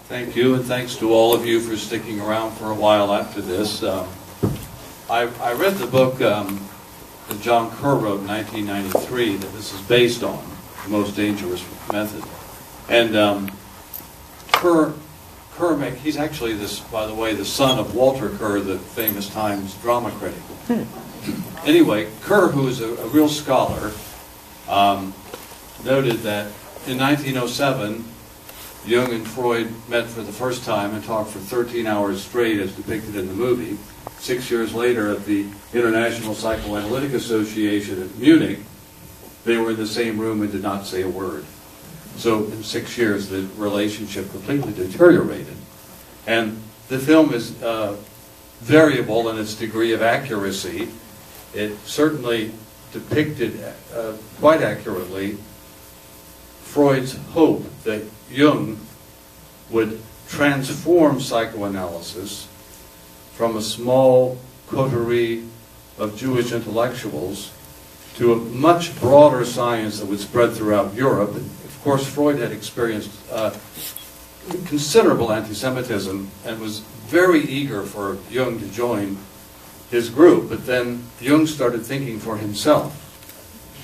Thank you, and thanks to all of you for sticking around for a while after this. I read the book that John Kerr wrote in 1993 that this is based on, The Most Dangerous Method. And Kerr, he's actually, by the way, the son of Walter Kerr, the famous Times drama critic. Anyway, Kerr, who is a real scholar, noted that in 1907, Jung and Freud met for the first time and talked for 13 hours straight as depicted in the movie. 6 years later at the International Psychoanalytic Association at Munich, they were in the same room and did not say a word. So in 6 years the relationship completely deteriorated. And the film is variable in its degree of accuracy. It certainly depicted quite accurately Freud's hope that Jung would transform psychoanalysis from a small coterie of Jewish intellectuals to a much broader science that would spread throughout Europe. And of course, Freud had experienced considerable anti-Semitism and was very eager for Jung to join his group, but then Jung started thinking for himself.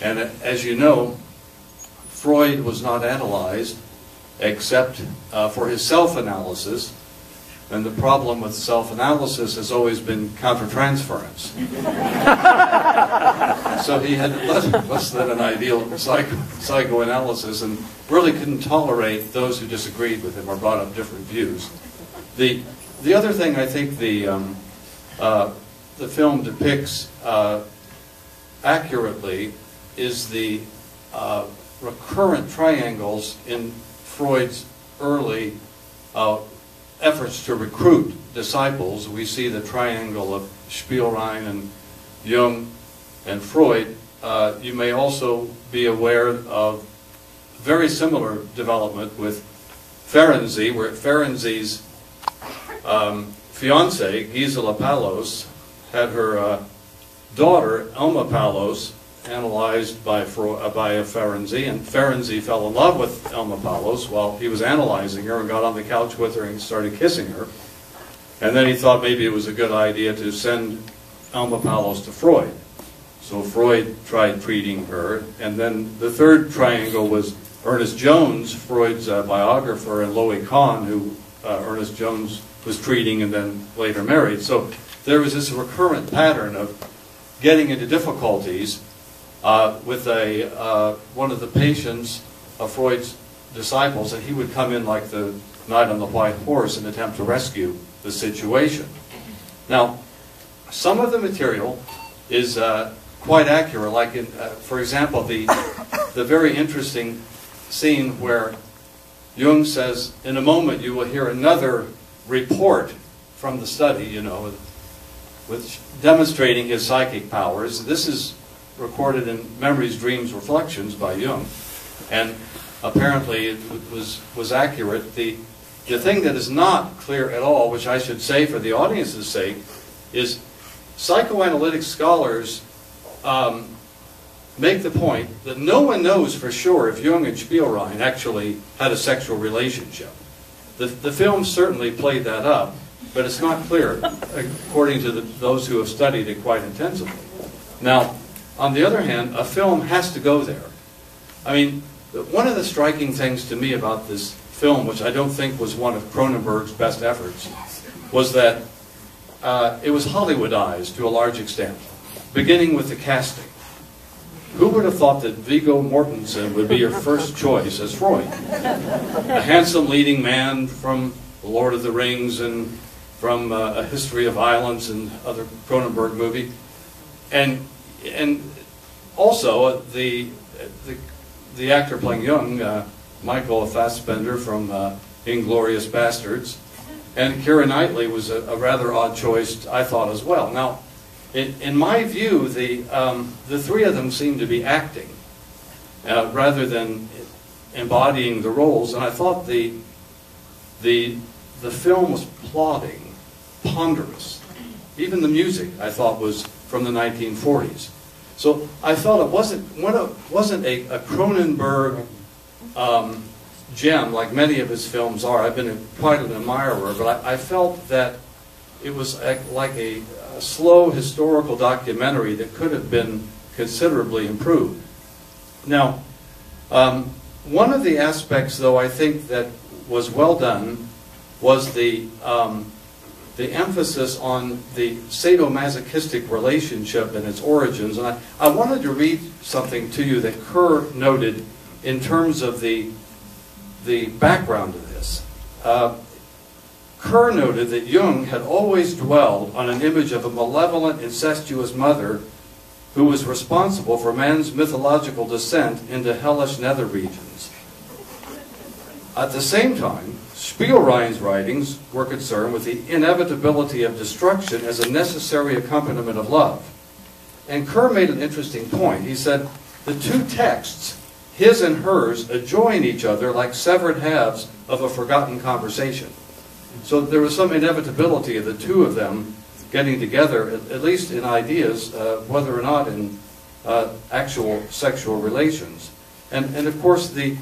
And as you know, Freud was not analyzed except for his self-analysis, and the problem with self-analysis has always been countertransference. So he had less than an ideal psychoanalysis and really couldn't tolerate those who disagreed with him or brought up different views. The other thing I think the film depicts accurately is the recurrent triangles in Freud's early efforts to recruit disciples. We see the triangle of Spielrein and Jung and Freud. You may also be aware of very similar development with Ferenczi, where Ferenczi's fiancée, Gisela Palos, had her daughter, Elma Palos, analyzed by Ferenczi, and Ferenczi fell in love with Elma Palos while he was analyzing her and got on the couch with her and started kissing her. And then he thought maybe it was a good idea to send Elma Palos to Freud. So Freud tried treating her, and then the third triangle was Ernest Jones, Freud's biographer, and Loie Kahn, who Ernest Jones was treating and then later married. So there was this recurrent pattern of getting into difficulties with one of the patients of Freud's disciples, and he would come in like the knight on the white horse and attempt to rescue the situation. Now, some of the material is quite accurate, like for example, the very interesting scene where Jung says, in a moment you will hear another report from the study, you know, with demonstrating his psychic powers. This is recorded in Memories, Dreams, Reflections by Jung, and apparently it was accurate. The thing that is not clear at all, which I should say for the audience's sake, is psychoanalytic scholars make the point that no one knows for sure if Jung and Spielrein actually had a sexual relationship. The film certainly played that up, but it's not clear, according to those who have studied it quite intensively. Now, on the other hand, a film has to go there. I mean, one of the striking things to me about this film, which I don't think was one of Cronenberg's best efforts, was that it was Hollywoodized to a large extent, beginning with the casting. Who would have thought that Viggo Mortensen would be your first choice as Freud? A handsome leading man from The Lord of the Rings and from A History of Violence and other Cronenberg movie. And also the actor playing Jung, Michael Fassbender from Inglourious Bastards, and Keira Knightley was a rather odd choice, I thought, as well. Now, in my view, the three of them seem to be acting rather than embodying the roles, and I thought the film was plodding, ponderous. Even the music, I thought, was from the 1940s. So I felt it wasn't a Cronenberg gem, like many of his films are. I've been quite an admirer, but I felt that it was like a slow historical documentary that could have been considerably improved. Now, one of the aspects, though, I think that was well done was the emphasis on the sadomasochistic relationship and its origins. And I wanted to read something to you that Kerr noted in terms of the background of this. Kerr noted that Jung had always dwelled on an image of a malevolent, incestuous mother who was responsible for man's mythological descent into hellish nether regions. At the same time, Spielrein's writings were concerned with the inevitability of destruction as a necessary accompaniment of love. And Kerr made an interesting point. He said, the two texts, his and hers, adjoin each other like severed halves of a forgotten conversation. So there was some inevitability of the two of them getting together, at least in ideas, whether or not in actual sexual relations. And of course, the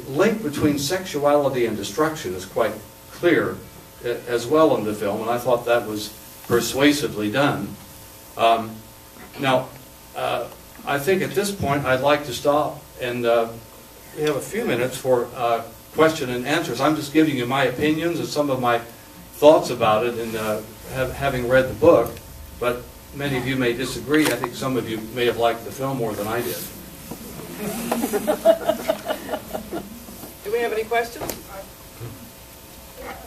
link between sexuality and destruction is quite clear as well in the film, and I thought that was persuasively done. Now, I think at this point I'd like to stop, and we have a few minutes for question and answers. I'm just giving you my opinions and some of my thoughts about it, and having read the book, but many of you may disagree. I think some of you may have liked the film more than I did. Do we have any questions?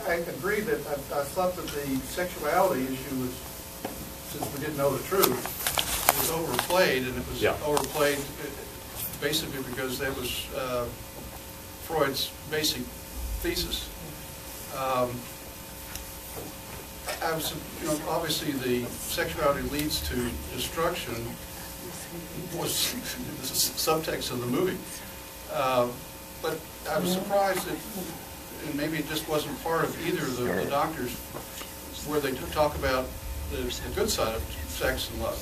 I agree that I thought that the sexuality issue was, since we didn't know the truth, it was overplayed, and it was overplayed basically because that was Freud's basic thesis. Obviously the sexuality leads to destruction was the subtext of the movie. But I was surprised that, and maybe it just wasn't part of either of the doctors, where they talk about the good side of sex and love.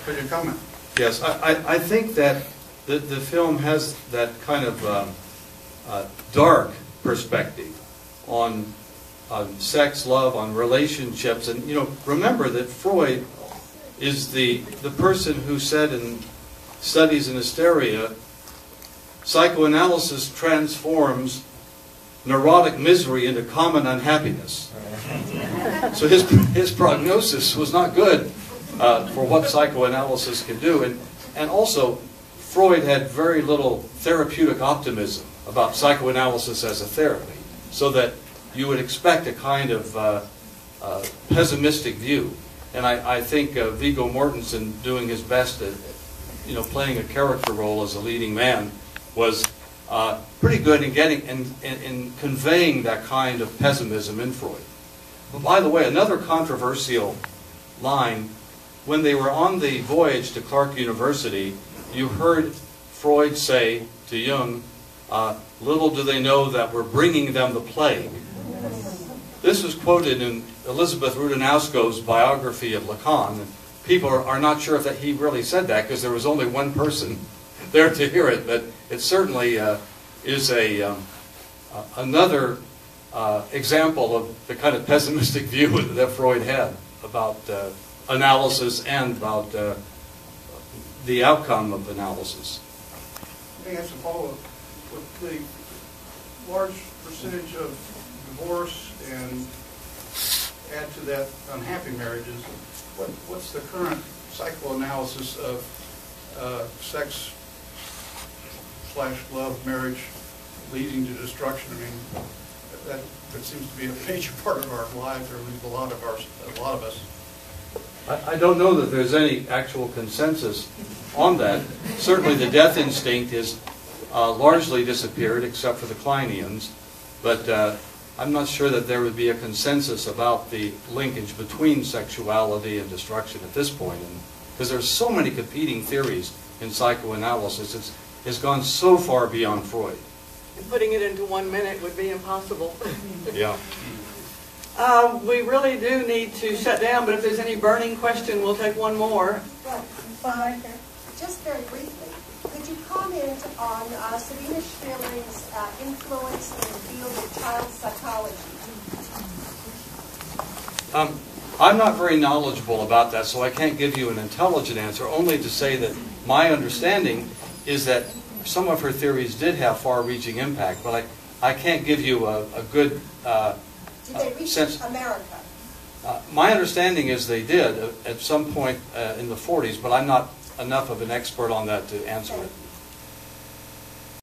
Could you comment? Yes, I think that the film has that kind of dark perspective on sex, love, on relationships. And, remember that Freud is the person who said in Studies in Hysteria, psychoanalysis transforms neurotic misery into common unhappiness. So his prognosis was not good for what psychoanalysis can do. And also, Freud had very little therapeutic optimism about psychoanalysis as a therapy, so that you would expect a kind of pessimistic view. And I think Viggo Mortensen doing his best at playing a character role as a leading man was pretty good in getting in conveying that kind of pessimism in Freud. But by the way, another controversial line, when they were on the voyage to Clark University, you heard Freud say to Jung, little do they know that we're bringing them the plague. This was quoted in Elizabeth Rudanowsko's biography of Lacan, and people are not sure if he really said that, because there was only one person there to hear it, but it certainly is another example of the kind of pessimistic view that Freud had about analysis and about the outcome of analysis. Let me ask a follow-up. With the large percentage of divorce and add to that unhappy marriages, what's the current psychoanalysis of sex / love marriage leading to destruction? I mean, that seems to be a major part of our lives, or at least a lot of us. I don't know that there's any actual consensus on that. Certainly the death instinct is largely disappeared, except for the Kleinians, but I'm not sure that there would be a consensus about the linkage between sexuality and destruction at this point, because there's so many competing theories in psychoanalysis. It's gone so far beyond Freud. And putting it into 1 minute would be impossible. Yeah. We really do need to shut down, but if there's any burning question, we'll take one more. Just very briefly, could you comment on Sabina Schmilling's influence in the field of child psychology? I'm not very knowledgeable about that, so I can't give you an intelligent answer, only to say that my understanding is that some of her theories did have far-reaching impact, but I can't give you a good Did they reach sense. America? My understanding is they did at some point in the 40s, but I'm not enough of an expert on that to answer it.